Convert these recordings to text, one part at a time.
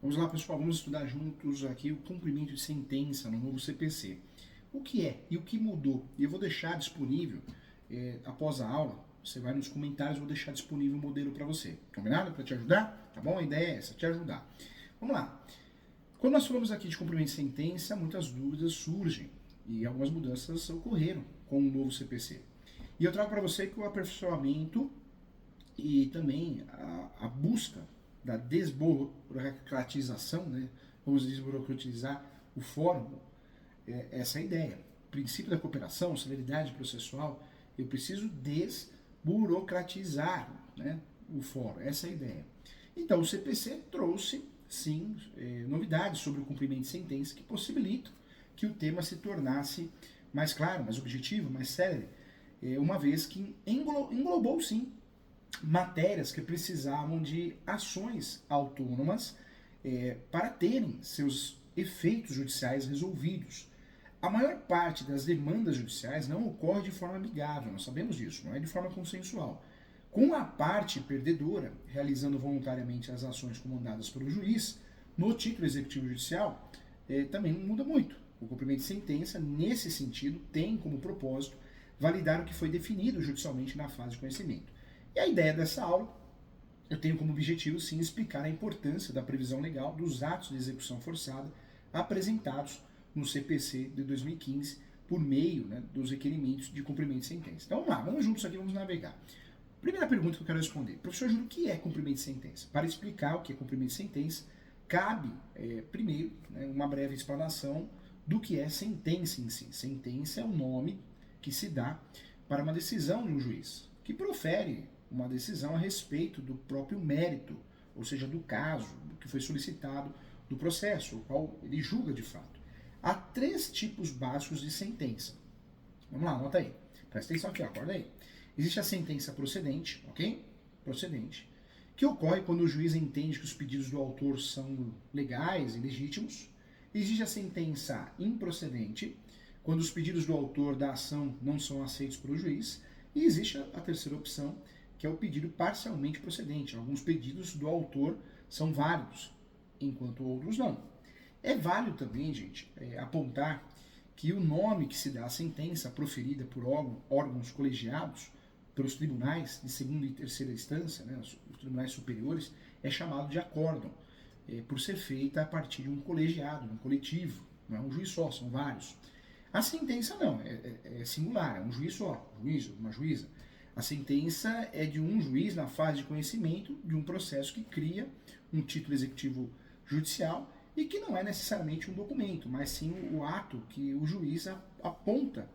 Vamos lá, pessoal, vamos estudar juntos aqui o cumprimento de sentença no novo CPC. O que é e o que mudou? E eu vou deixar disponível, após a aula, você vai nos comentários, eu vou deixar disponível o modelo para você. Combinado? Para te ajudar? Tá bom? A ideia é essa, te ajudar. Vamos lá. Quando nós falamos aqui de cumprimento de sentença, muitas dúvidas surgem e algumas mudanças ocorreram com o novo CPC. E eu trago para você que o aperfeiçoamento e também a busca da desburocratização, né? Vamos desburocratizar o fórum, essa é a ideia. O princípio da cooperação, celeridade processual, eu preciso desburocratizar, né, o fórum, essa é a ideia. Então o CPC trouxe, sim, novidades sobre o cumprimento de sentença que possibilitam que o tema se tornasse mais claro, mais objetivo, mais célere, uma vez que englobou, sim, matérias que precisavam de ações autônomas para terem seus efeitos judiciais resolvidos. A maior parte das demandas judiciais não ocorre de forma amigável, nós sabemos disso, não é de forma consensual. Com a parte perdedora realizando voluntariamente as ações comandadas pelo juiz, no título executivo judicial, também não muda muito. O cumprimento de sentença, nesse sentido, tem como propósito validar o que foi definido judicialmente na fase de conhecimento. E a ideia dessa aula, eu tenho como objetivo, sim, explicar a importância da previsão legal dos atos de execução forçada apresentados no CPC de 2015 por meio, né, dos requerimentos de cumprimento de sentença. Então vamos lá, vamos juntos aqui, vamos navegar. Primeira pergunta que eu quero responder. Professor Júlio, o que é cumprimento de sentença? Para explicar o que é cumprimento de sentença, cabe, primeiro, né, uma breve explanação do que é sentença em si. Sentença é o nome que se dá para uma decisão de um juiz, que profere uma decisão a respeito do próprio mérito, ou seja, do caso, do que foi solicitado do processo, o qual ele julga de fato. Há 3 tipos básicos de sentença. Vamos lá, anota aí. Presta atenção aqui, acorda aí. Existe a sentença procedente, ok? Procedente, que ocorre quando o juiz entende que os pedidos do autor são legais e legítimos. Existe a sentença improcedente, quando os pedidos do autor da ação não são aceitos pelo juiz. E existe a terceira opção, que é o pedido parcialmente procedente. Alguns pedidos do autor são válidos, enquanto outros não. É válido também, gente, apontar que o nome que se dá à sentença proferida por órgãos colegiados pelos tribunais de segunda e terceira instância, né, os tribunais superiores, é chamado de acórdão, por ser feita a partir de um colegiado, um coletivo, não é um juiz só, são vários. A sentença não, é singular, é um juiz só, um juiz, uma juíza. A sentença é de um juiz na fase de conhecimento de um processo que cria um título executivo judicial e que não é necessariamente um documento, mas sim o ato que o juiz aponta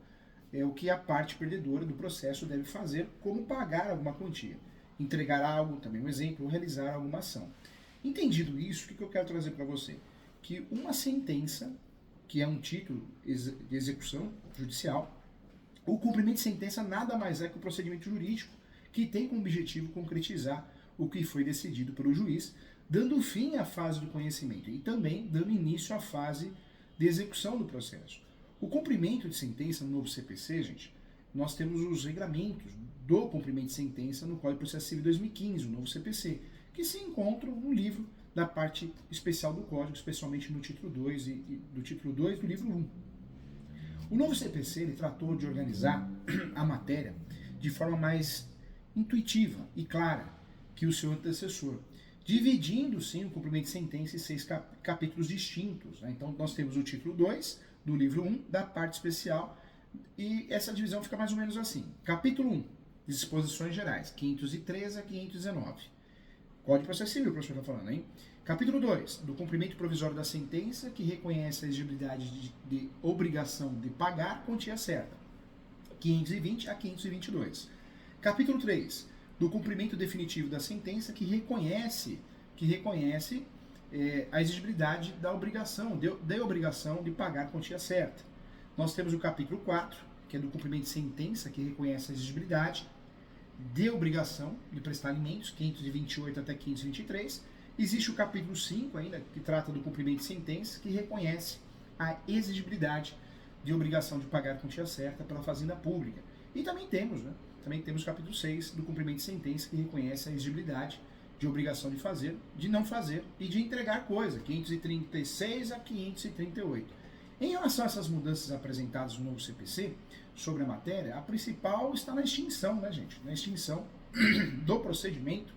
o que a parte perdedora do processo deve fazer, como pagar alguma quantia, entregar algo, também um exemplo, ou realizar alguma ação. Entendido isso, o que eu quero trazer para você? Que uma sentença, que é um título de execução judicial, o cumprimento de sentença nada mais é que o procedimento jurídico que tem como objetivo concretizar o que foi decidido pelo juiz, dando fim à fase do conhecimento e também dando início à fase de execução do processo. O cumprimento de sentença no novo CPC, gente, nós temos os regramentos do cumprimento de sentença no Código de Processo Civil 2015, o novo CPC, que se encontram no livro da parte especial do Código, especialmente no título 2 do título 2 do livro 1. O novo CPC ele tratou de organizar a matéria de forma mais intuitiva e clara que o seu antecessor, dividindo sim o cumprimento de sentença em 6 capítulos distintos, né? Então nós temos o título 2 do livro 1 da parte especial e essa divisão fica mais ou menos assim. Capítulo 1, disposições gerais, 513 a 519. Código de Processo Civil, o professor está falando, hein? Capítulo 2, do cumprimento provisório da sentença, que reconhece a exigibilidade de obrigação de pagar quantia certa, 520 a 522. Capítulo 3, do cumprimento definitivo da sentença, que reconhece a exigibilidade da obrigação, de obrigação de pagar quantia certa. Nós temos o capítulo 4, que é do cumprimento de sentença, que reconhece a exigibilidade de obrigação de prestar alimentos, 528 até 523. Existe o capítulo 5 ainda, que trata do cumprimento de sentença, que reconhece a exigibilidade de obrigação de pagar a quantia certa pela fazenda pública. E também temos, o capítulo 6 do cumprimento de sentença, que reconhece a exigibilidade de obrigação de fazer, de não fazer e de entregar coisa, 536 a 538. Em relação a essas mudanças apresentadas no novo CPC sobre a matéria, a principal está na extinção, né, gente? Na extinção do procedimento,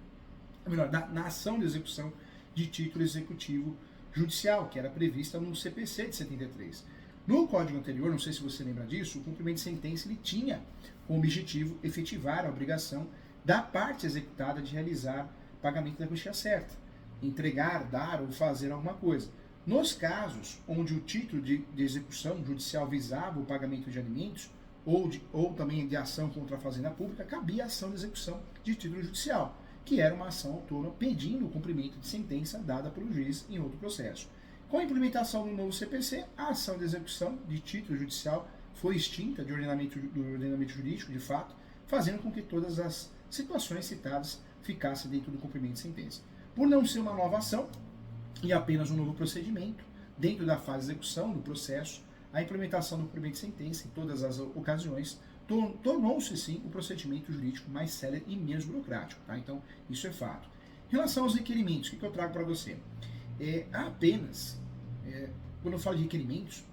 ou melhor, na ação de execução de título executivo judicial, que era prevista no CPC de 73. No código anterior, não sei se você lembra disso, o cumprimento de sentença ele tinha como objetivo efetivar a obrigação da parte executada de realizar pagamento da quantia certa, entregar, dar ou fazer alguma coisa. Nos casos onde o título de execução judicial visava o pagamento de alimentos ou também de ação contra a fazenda pública, cabia a ação de execução de título judicial, que era uma ação autônoma pedindo o cumprimento de sentença dada pelo juiz em outro processo. Com a implementação do novo CPC, a ação de execução de título judicial foi extinta do ordenamento jurídico, de fato, fazendo com que todas as situações citadas ficassem dentro do cumprimento de sentença. Por não ser uma nova ação e apenas um novo procedimento, dentro da fase de execução do processo, a implementação do cumprimento de sentença em todas as ocasiões tornou-se, sim, o procedimento jurídico mais célere e menos burocrático. Tá? Então, isso é fato. Em relação aos requerimentos, o que eu trago para você? Quando eu falo de requerimentos,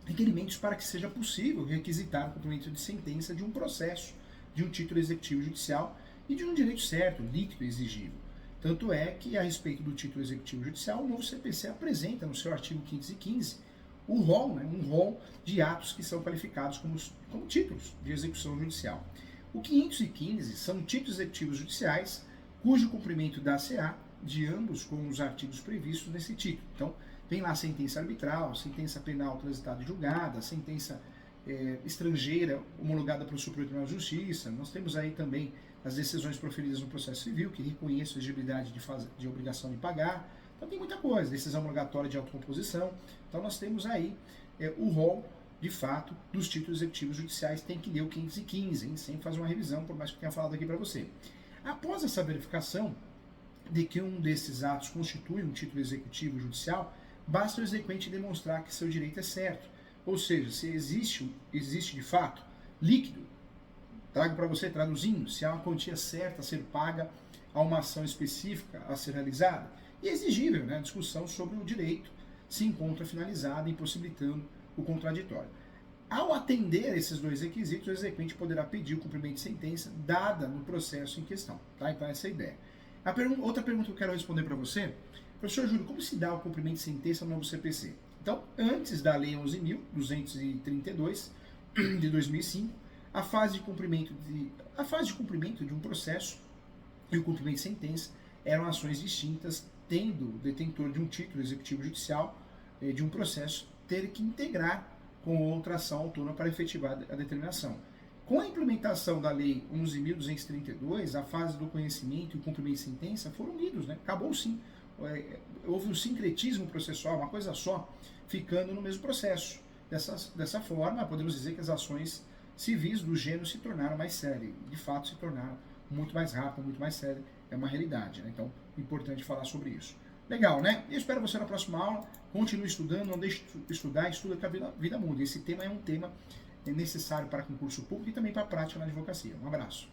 requerimentos para que seja possível requisitar o cumprimento de sentença de um processo, de um título executivo judicial e de um direito certo, líquido e exigível. Tanto é que, a respeito do título executivo judicial, o novo CPC apresenta no seu artigo 515 um rol de atos que são qualificados como títulos de execução judicial. O 515 são títulos executivos judiciais cujo cumprimento dá-se-á de ambos com os artigos previstos nesse título. Então, tem lá sentença arbitral, sentença penal transitada e julgada, sentença estrangeira homologada pelo Supremo Tribunal de Justiça. Nós temos aí também as decisões proferidas no processo civil, que reconhecem a exigibilidade de obrigação de pagar. Então tem muita coisa, decisão homologatória de autocomposição. Então nós temos aí o rol, de fato, dos títulos executivos judiciais. Tem que ler o 515, hein? Sem fazer uma revisão, por mais que eu tenha falado aqui para você. Após essa verificação de que um desses atos constitui um título executivo judicial, basta o exequente demonstrar que seu direito é certo. Ou seja, se existe de fato líquido, trago para você traduzindo, se há uma quantia certa a ser paga a uma ação específica a ser realizada, e é exigível, né, a discussão sobre o direito se encontra finalizada, impossibilitando o contraditório. Ao atender esses dois requisitos, o exequente poderá pedir o cumprimento de sentença dada no processo em questão. Tá? Então essa é a ideia. Outra pergunta que eu quero responder para você, professor Júlio, como se dá o cumprimento de sentença no novo CPC? Então, antes da Lei 11.232 de 2005, a fase de cumprimento de um processo e o cumprimento de sentença eram ações distintas, tendo o detentor de um título executivo judicial de um processo ter que integrar com outra ação autônoma para efetivar a determinação. Com a implementação da Lei 11.232, a fase do conhecimento e o cumprimento de sentença foram unidos, né? Acabou sim. Houve um sincretismo processual, uma coisa só, ficando no mesmo processo. Dessa forma, podemos dizer que as ações civis do gênero se tornaram mais sérias. De fato, se tornaram muito mais rápidas, muito mais sérias. É uma realidade, né? Então, é importante falar sobre isso. Legal, né? Eu espero você na próxima aula. Continue estudando, não deixe de estudar, estuda que a vida muda. Esse tema é um tema necessário para concurso público e também para a prática na advocacia. Um abraço.